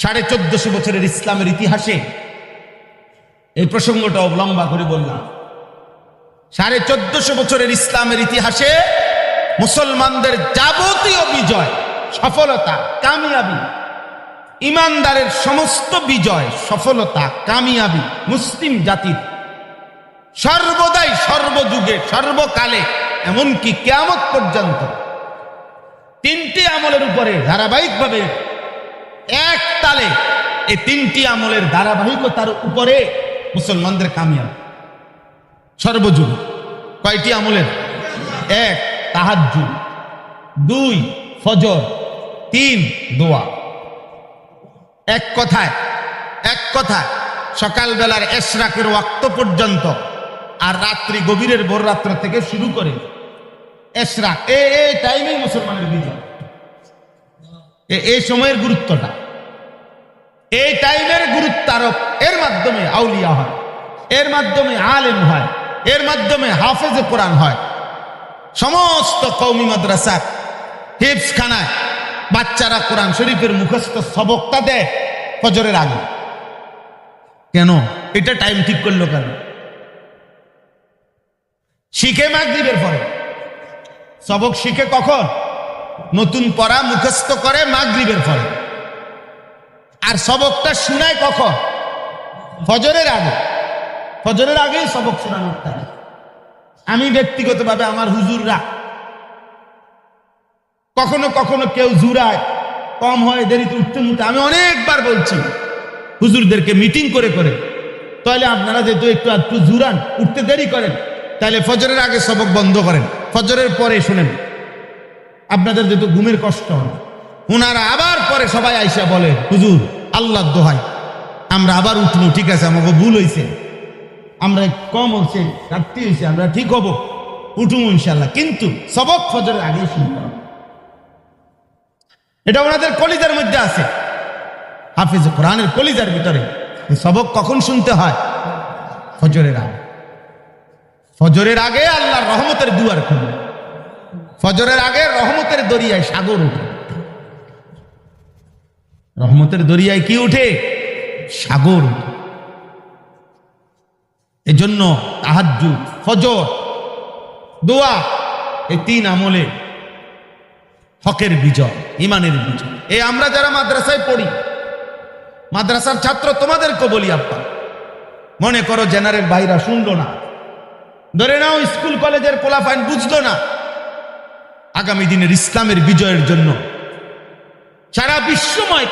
1450 বছরের ইসলামের ইতিহাসে এই প্রসঙ্গটা অবলম্বা করে বললাম। 1450 বছরের ইসলামের ইতিহাসে মুসলমানদের যাবতীয় বিজয়, সফলতা, কামিয়াবি, ইমানদারের সমস্ত বিজয়, সফলতা, কামিয়াবি মুসলিম জাতির সর্বদাই, সর্বযুগে, সর্বকালে, এমনকি কিয়ামত পর্যন্ত তিনটি আমলের উপরে ধারাবাহিকভাবে এক তালে, এই তিনটি আমলের ধারাবাহিকতার উপরে মুসলমানদের কামিয়াব সর্বযুগে। কয়টি আমলের? 1 তাহাজ্জুদ, 2 ফজর, 3 দোয়া। এক কথায় সকালবেলার এশরাকের ওয়াক্ত পর্যন্ত আর রাত্রি গভীরের ভোর রাত্র থেকে শুরু করে এশরাক, এই টাইমে মুসলমানের বিজয়। এই সময়ের গুরুত্বটা, এই টাইমের গুরুত্ব আরোপ, এর মাধ্যমে আউলিয়া হয়, এর মাধ্যমে আলেম হয়, এর মাধ্যমে হাফেজে কোরআন হয়। সমস্ত কওমি মাদ্রাসা হিফজখানায় বাচ্চারা কোরআন শরীফের মুখস্থ সবকটা দেয় ফজরের আগে। কেন? এটা টাইম ঠিক করলো কেন? শিখে মাগরিবের পরে, সবক শিখে কখন? নতুন পড়া মুখস্থ করে মাগরিবের পরে। আর সবকটা শুনায় কখন? ফজরের আগে। ফজরের আগেই সবক শোনানো। আমি ব্যক্তিগতভাবে আমার হুজুররা কখনো কখনো কেউ জুরায়, কম হয়, দেরিতে উঠতে মুঠতে, আমি অনেকবার বলছি হুজুরদেরকে মিটিং করে করে, তাহলে আপনারা যেহেতু একটু জুরান, উঠতে দেরি করেন, তাহলে ফজরের আগে সবক বন্ধ করেন, ফজরের পরে শুনেন, আপনাদের যেহেতু ঘুমের কষ্ট হয়। ওনারা আবার পরে সবাই আইসা বলে, হুজুর আল্লাহর দোহাই আমরা আবার উঠবো, ঠিক আছে, আমাকে ভুল হয়েছে, আমরা কম হচ্ছে, ঘাটতি হয়েছে, আমরা ঠিক হবো, উঠুম ইনশাল্লাহ, কিন্তু সবক ফজরের আগে শুনতে হবে। এটা ওনাদের কলিজার মধ্যে আছে, হাফিজ কোরআনের কলিজার ভিতরে। সবক কখন শুনতে হয়? ফজরের আগে। ফজরের আগে আল্লাহর রহমতের দুয়ার খুলে, ফজরের আগে রহমতের দরিয়ায় সাগর উঠে। রহমতের দরিয়ায় কি উঠে? সাগর উঠে। এজন্য তাহাজ্জুদ, ফজর, দোয়া, এই 3 আমলে হকের বিজয়, ইমানের বিজয়। এই আমরা যারা মাদ্রাসায় পড়ি, মাদ্রাসার ছাত্র, তোমাদেরকে বলি, আব্বা মনে করো জেনারেল ভাইরা শুনলো না, ধরে নাও স্কুল কলেজের পোলাপাইন বুঝলো না, আগামী দিনের ইসলামের বিজয়ের জন্য সারা বিশ্বময়